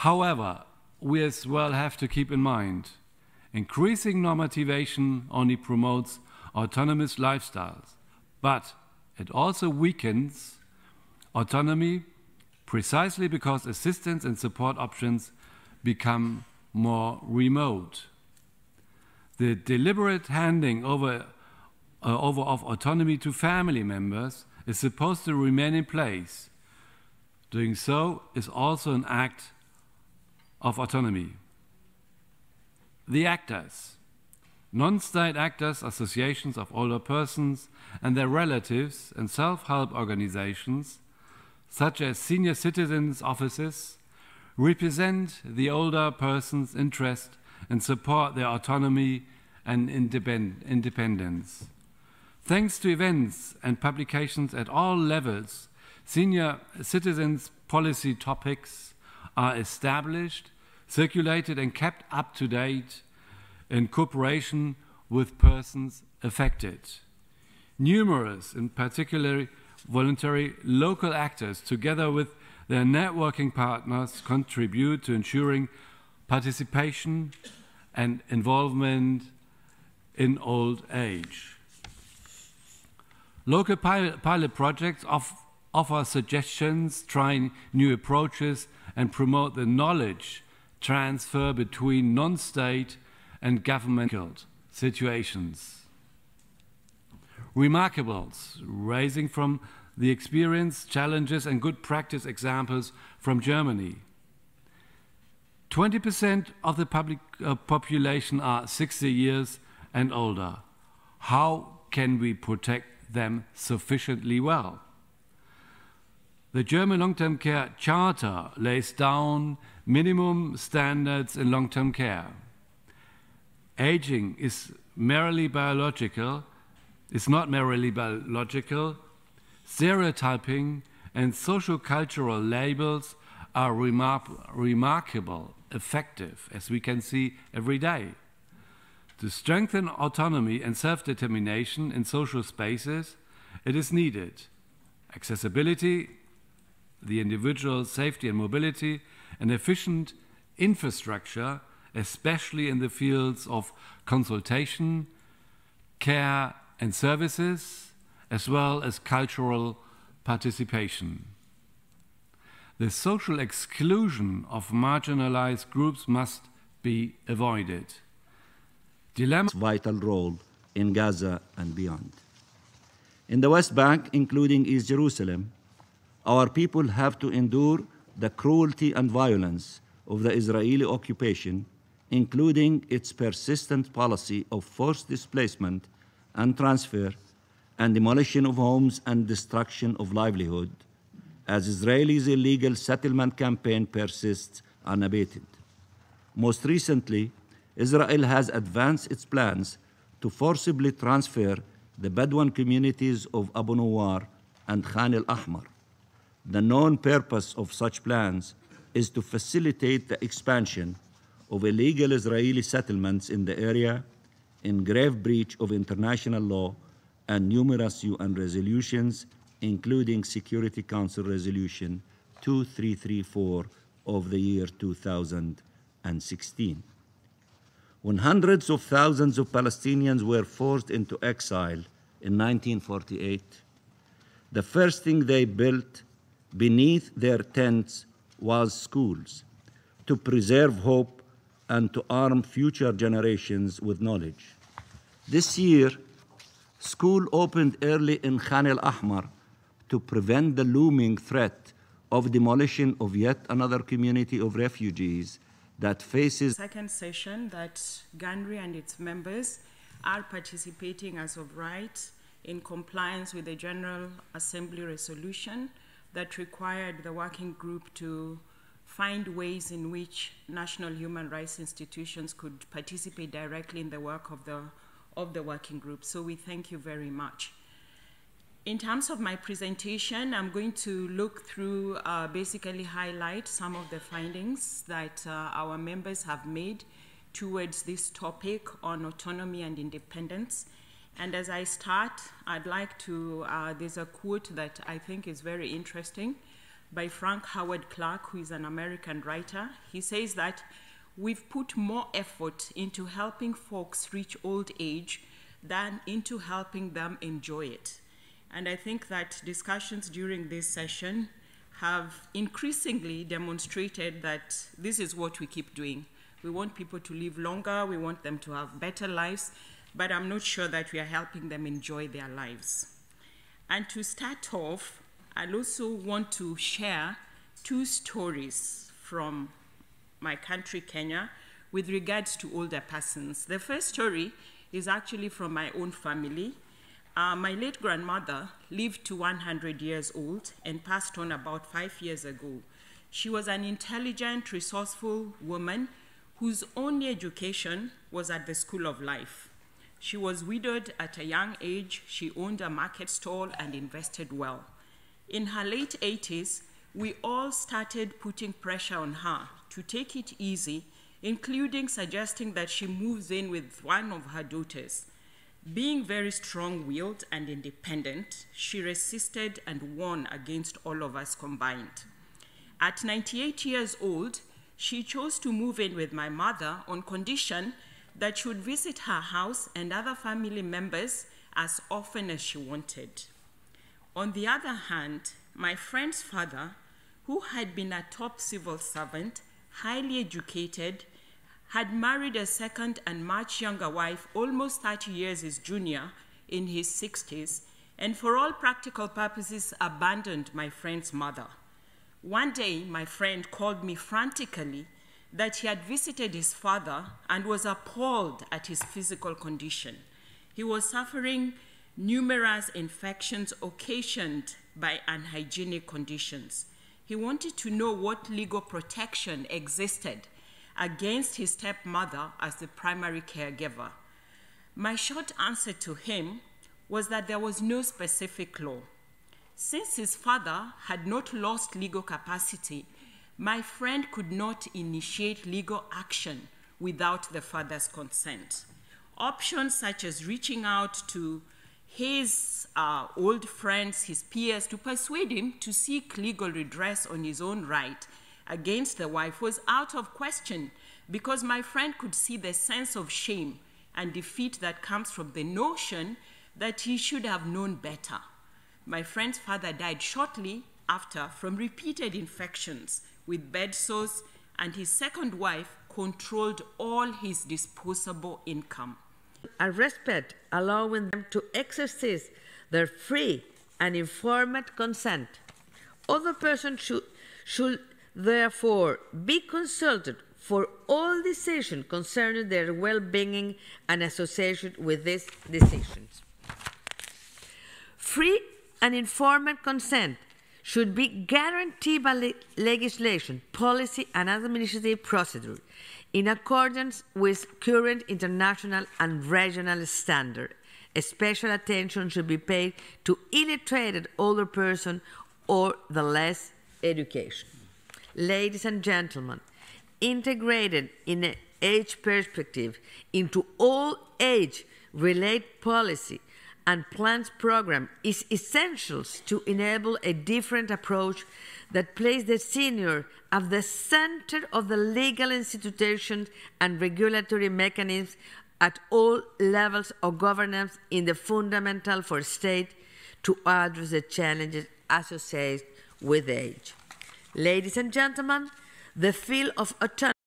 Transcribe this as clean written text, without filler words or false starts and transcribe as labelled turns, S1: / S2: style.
S1: However, we as well have to keep in mind, increasing normativation only promotes autonomous lifestyles, but it also weakens autonomy precisely because assistance and support options become more remote. The deliberate handing over of autonomy to family members is supposed to remain in place. Doing so is also an act of autonomy. The actors, non-state actors, associations of older persons and their relatives, and self-help organizations, such as senior citizens' offices, represent the older person's interest and support their autonomy and independence. Thanks to events and publications at all levels, senior citizens' policy topics are established, circulated and kept up to date in cooperation with persons affected. Numerous, in particular voluntary local actors, together with their networking partners, contribute to ensuring participation and involvement in old age. Local pilot projects offer suggestions, try new approaches, and promote the knowledge transfer between non-state and governmental situations. Remarkables, raising from the experience, challenges, and good practice examples from Germany. 20% of the population are 60 years and older. How can we protect them sufficiently well? The German long-term care charter lays down minimum standards in long-term care. Aging is merely biological, is not merely biological. Stereotyping and social-cultural labels are remarkable, effective, as we can see every day. To strengthen autonomy and self-determination in social spaces, it is needed accessibility, the individual's safety and mobility, and efficient infrastructure, especially in the fields of consultation, care and services, as well as cultural participation. The social exclusion of marginalized groups must be avoided.
S2: Vital role in Gaza and beyond. In the West Bank, including East Jerusalem, our people have to endure the cruelty and violence of the Israeli occupation, including its persistent policy of forced displacement and transfer and demolition of homes and destruction of livelihood, as Israel's illegal settlement campaign persists unabated. Most recently, Israel has advanced its plans to forcibly transfer the Bedouin communities of Abu Nuwar and Khan al-Ahmar. The known purpose of such plans is to facilitate the expansion of illegal Israeli settlements in the area, in grave breach of international law and numerous UN resolutions, including Security Council Resolution 2334 of the year 2016. When hundreds of thousands of Palestinians were forced into exile in 1948, the first thing they built beneath their tents was schools, to preserve hope and to arm future generations with knowledge. This year, school opened early in Khan al-Ahmar to prevent the looming threat of demolition of yet another community of refugees that faces.
S3: Second session that GANRI and its members are participating as of right in compliance with the General Assembly resolution that required the working group to find ways in which national human rights institutions could participate directly in the work of the working group. So we thank you very much. In terms of my presentation, I'm going to look through, basically highlight some of the findings that our members have made towards this topic on autonomy and independence. And as I start, I'd like to, there's a quote that I think is very interesting by Frank Howard Clarke, who is an American writer. He says that we've put more effort into helping folks reach old age than into helping them enjoy it. And I think that discussions during this session have increasingly demonstrated that this is what we keep doing. We want people to live longer, we want them to have better lives, but I'm not sure that we are helping them enjoy their lives. And to start off, I also want to share two stories from my country, Kenya, with regards to older persons. The first story is actually from my own family. My late grandmother lived to 100 years old and passed on about 5 years ago. She was an intelligent, resourceful woman whose only education was at the School of Life. She was widowed at a young age. She owned a market stall and invested well. In her late 80s, we all started putting pressure on her to take it easy, including suggesting that she moves in with one of her daughters. Being very strong-willed and independent, she resisted and won against all of us combined. At 98 years old, she chose to move in with my mother on condition that she would visit her house and other family members as often as she wanted. On the other hand, my friend's father, who had been a top civil servant, highly educated, had married a second and much younger wife, almost 30 years his junior, in his 60s, and for all practical purposes abandoned my friend's mother. One day, my friend called me frantically that he had visited his father and was appalled at his physical condition. He was suffering numerous infections occasioned by unhygienic conditions. He wanted to know what legal protection existed against his stepmother as the primary caregiver. My short answer to him was that there was no specific law. Since his father had not lost legal capacity, my friend could not initiate legal action without the father's consent. Options such as reaching out to his old friends, his peers, to persuade him to seek legal redress on his own right against the wife was out of question because my friend could see the sense of shame and defeat that comes from the notion that he should have known better. My friend's father died shortly after from repeated infections with bed sores, and his second wife controlled all his disposable income.
S4: And respect, allowing them to exercise their free and informed consent. Other persons should therefore be consulted for all decisions concerning their well-being and associated with these decisions. Free and informed consent should be guaranteed by legislation, policy, and administrative procedure in accordance with current international and regional standards. Special attention should be paid to illiterate older persons or the less education. Ladies and gentlemen, integrated in an age perspective into all age-related policy and plans program is essential to enable a different approach that places the senior at the center of the legal institutions and regulatory mechanisms at all levels of governance in the fundamental for state to address the challenges associated with age. Ladies and gentlemen, the field of autonomy